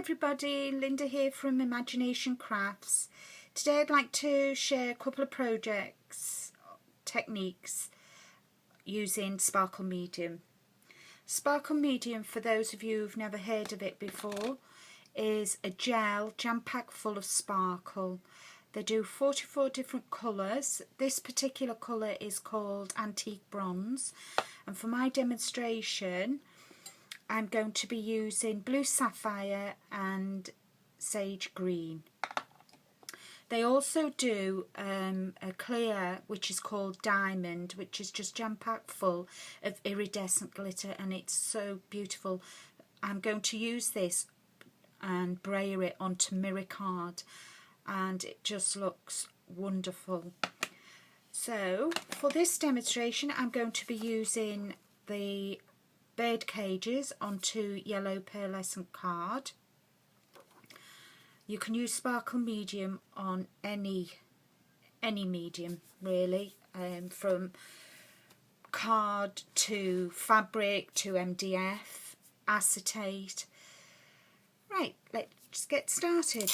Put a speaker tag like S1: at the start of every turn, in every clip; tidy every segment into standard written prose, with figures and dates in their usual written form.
S1: everybody, Linda here from Imagination Crafts. Today I'd like to share a couple of techniques using Sparkle Medium. Sparkle Medium, for those of you who've never heard of it before, is a gel jam-packed full of sparkle. They do 44 different colours. This particular colour is called Antique Bronze, and for my demonstration I'm going to be using Blue Sapphire and Sage Green. They also do a clear which is called Diamond, which is just jam-packed full of iridescent glitter, and it's so beautiful. I'm going to use this and brayer it onto mirror card, and it just looks wonderful. So for this demonstration I'm going to be using the bird cages onto yellow pearlescent card. You can use Sparkle Medium on any medium really, from card to fabric to MDF, acetate. Right, let's get started.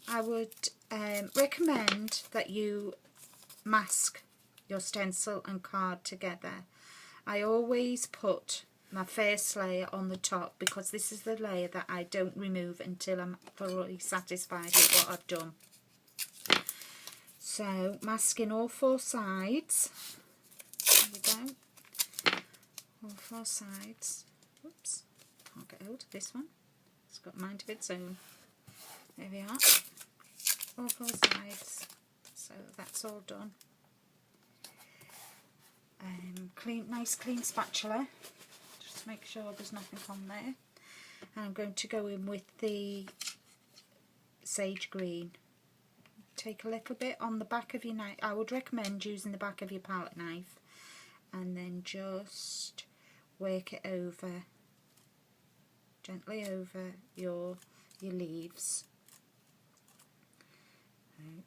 S1: I would recommend that you mask your stencil and card together. I always put my first layer on the top because this is the layer that I don't remove until I'm thoroughly satisfied with what I've done. So masking all four sides. There we go. All four sides. Oops, can't get hold of this one. It's got a mind of its own. There we are. All four sides. So that's all done. Nice clean spatula. Make sure there's nothing on there, and I'm going to go in with the Sage Green. Take a little bit on the back of your knife. I would recommend using the back of your palette knife, and then just work it over, gently over your leaves.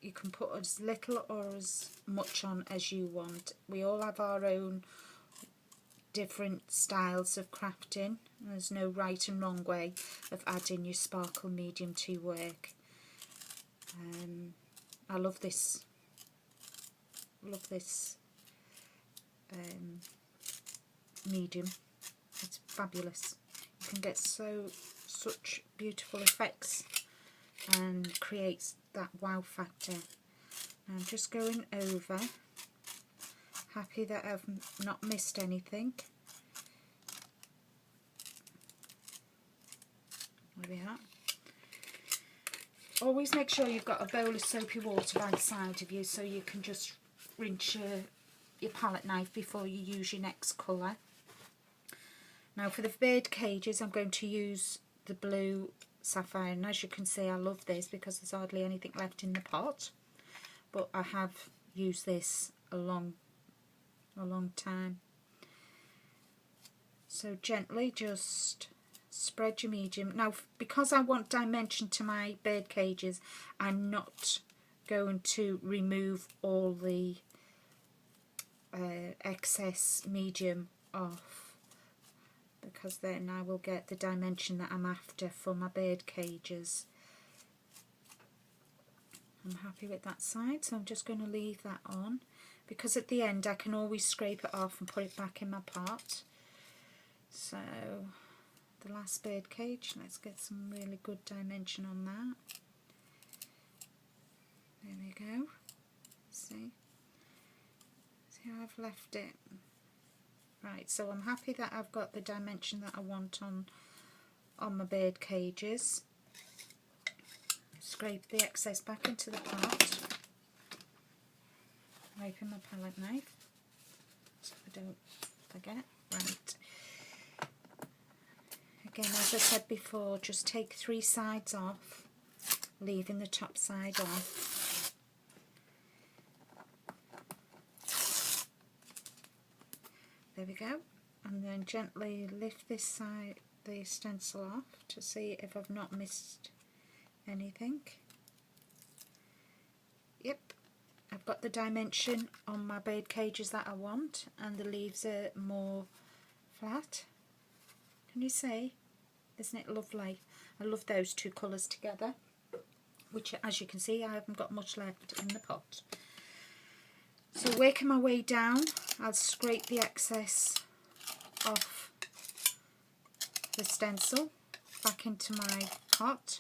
S1: You can put as little or as much on as you want. We all have our own different styles of crafting. There's no right and wrong way of adding your Sparkle Medium to your work. I love this medium. It's fabulous. You can get such beautiful effects and creates that wow factor. Now I'm just going over. Happy that I've not missed anything. There we are. Always make sure you've got a bowl of soapy water by the side of you so you can just rinse your palette knife before you use your next colour. Now for the bird cages I'm going to use the Blue Sapphire, and as you can see I love this because there's hardly anything left in the pot, but I have used this a long time. So gently just spread your medium. Now because I want dimension to my bird cages, I'm not going to remove all the excess medium off, because then I will get the dimension that I'm after for my bird cages. I'm happy with that side, so I'm just going to leave that on, because at the end I can always scrape it off and put it back in my pot. So the last bird cage, let's get some really good dimension on that. There we go. See how I've left it. Right, so I'm happy that I've got the dimension that I want on my bird cages. Scrape the excess back into the pot. Wiping my palette knife so I don't forget. Right. Again, as I said before, just take 3 sides off, leaving the top side on. There we go. And then gently lift this side, the stencil off, to see if I've not missed anything. Yep. I've got the dimension on my bird cages that I want, and the leaves are more flat. Can you see? Isn't it lovely? I love those two colours together, which as you can see I haven't got much left in the pot. So working my way down, I'll scrape the excess off the stencil back into my pot.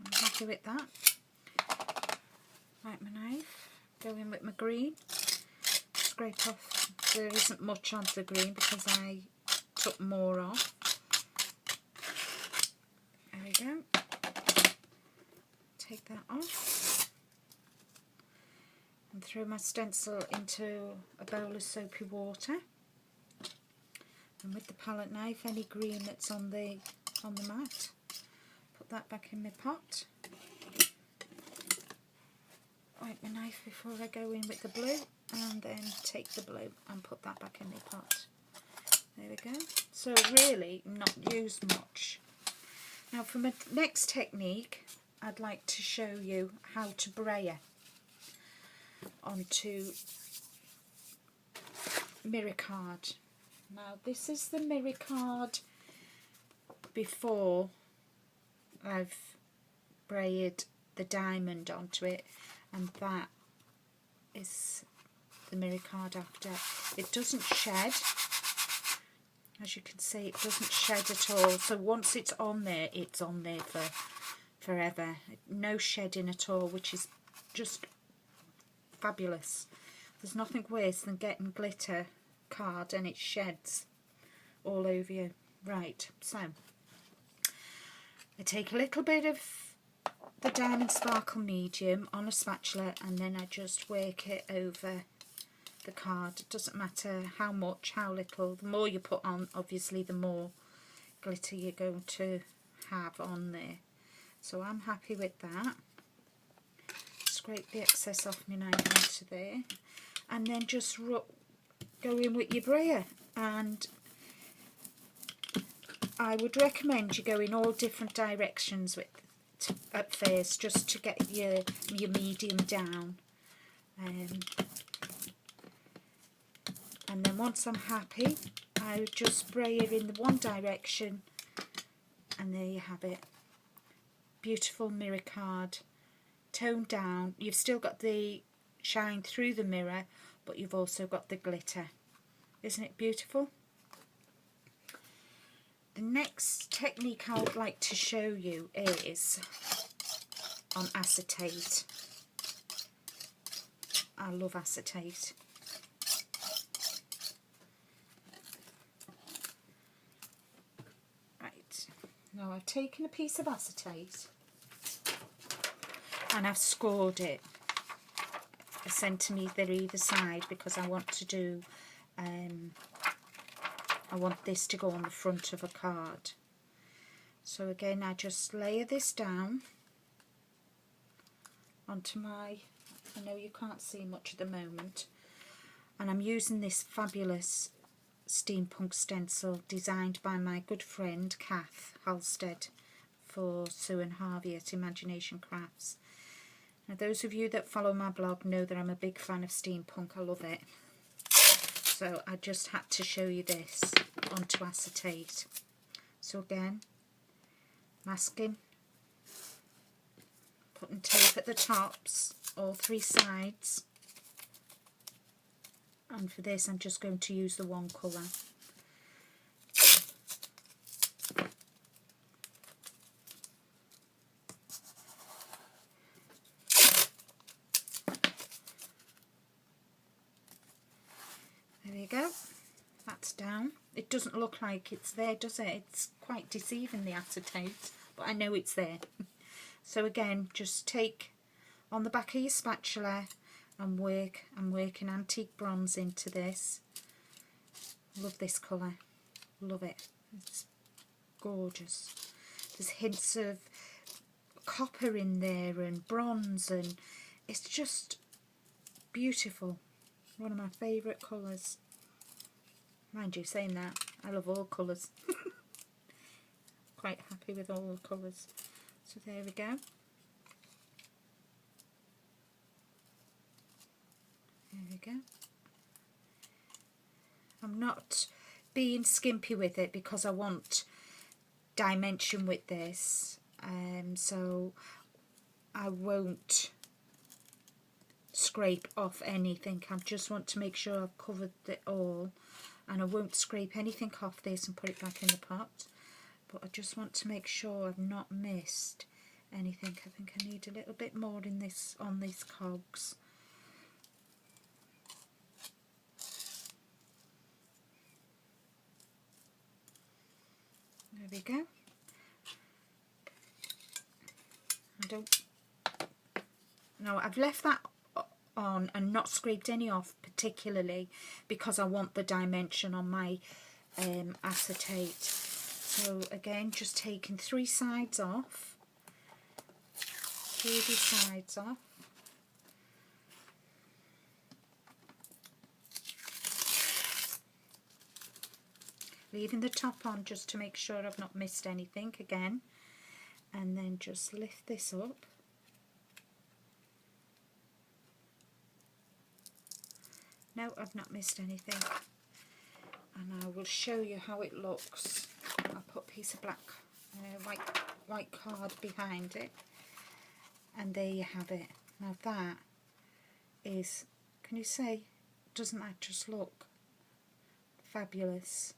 S1: I'm happy with that. Like my knife, go in with my green, scrape off, there isn't much on the green because I took more off. There we go. Take that off and throw my stencil into a bowl of soapy water, and with the palette knife, any green that's on the mat, put that back in my pot. Wipe my knife before I go in with the blue, and then take the blue and put that back in my pot. There we go. So really not used much. Now for my next technique, I'd like to show you how to brayer onto mirror card. Now this is the mirror card before I've braided the diamond onto it, and that is the mirror card after. It doesn't shed, as you can see, it doesn't shed at all. So once it's on there for forever. No shedding at all, which is just fabulous. There's nothing worse than getting glitter card and it sheds all over you. Right, so I take a little bit of the Diamond Sparkle Medium on a spatula, and then I just work it over the card. It doesn't matter how much, how little. The more you put on, obviously, the more glitter you're going to have on there. So I'm happy with that. Scrape the excess off my knife onto there, and then just go in with your brayer. And I would recommend you go in all different directions with at first, just to get your medium down, and then once I'm happy, I just brayer in the one direction, and there you have it. Beautiful mirror card, toned down. You've still got the shine through the mirror, but you've also got the glitter. Isn't it beautiful? The next technique I would like to show you is on acetate. I love acetate. Right, now I've taken a piece of acetate and I've scored it a centimetre either side, because I want to do I want this to go on the front of a card. So again, I just layer this down onto my, I know you can't see much at the moment, and I'm using this fabulous steampunk stencil designed by my good friend Kath Halstead for Sue and Harvey at Imagination Crafts. Now those of you that follow my blog know that I'm a big fan of steampunk. I love it. So I just had to show you this onto acetate. So again, masking, putting tape at the tops, all three sides, and for this I'm just going to use the one colour. There you go, that's down. It doesn't look like it's there, does it? It's quite deceiving, the acetate, but I know it's there. So again, just take on the back of your spatula and work. I'm working antique bronze into this. Love this colour, love it. It's gorgeous. There's hints of copper in there and bronze, and it's just beautiful. One of my favourite colours. Mind you, saying that, I love all colours. Quite happy with all the colours. So there we go. There we go. I'm not being skimpy with it because I want dimension with this, so I won't scrape off anything. I just want to make sure I've covered it all, and I won't scrape anything off this and put it back in the pot, but I just want to make sure I've not missed anything. I think I need a little bit more in this, on these cogs. There we go. No, I've left that on and not scraped any off particularly because I want the dimension on my acetate. So again, just taking 3 sides off, 3 sides off. Leaving the top on just to make sure I've not missed anything again, and then just lift this up. No, I've not missed anything, and I will show you how it looks. I'll put a piece of black white card behind it, and there you have it. Now that is, can you see, doesn't that just look fabulous?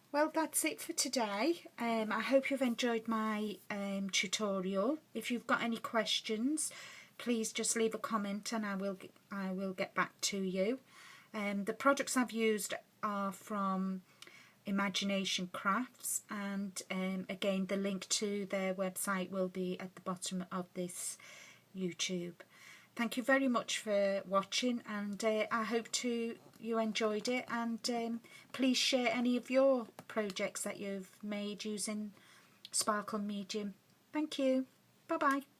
S1: Well, that's it for today. I hope you've enjoyed my tutorial. If you've got any questions, please just leave a comment and I will get back to you. The products I've used are from Imagination Crafts, and again, the link to their website will be at the bottom of this YouTube. Thank you very much for watching, and I hope you enjoyed it, and please share any of your projects that you've made using Sparkle Medium. Thank you. Bye bye.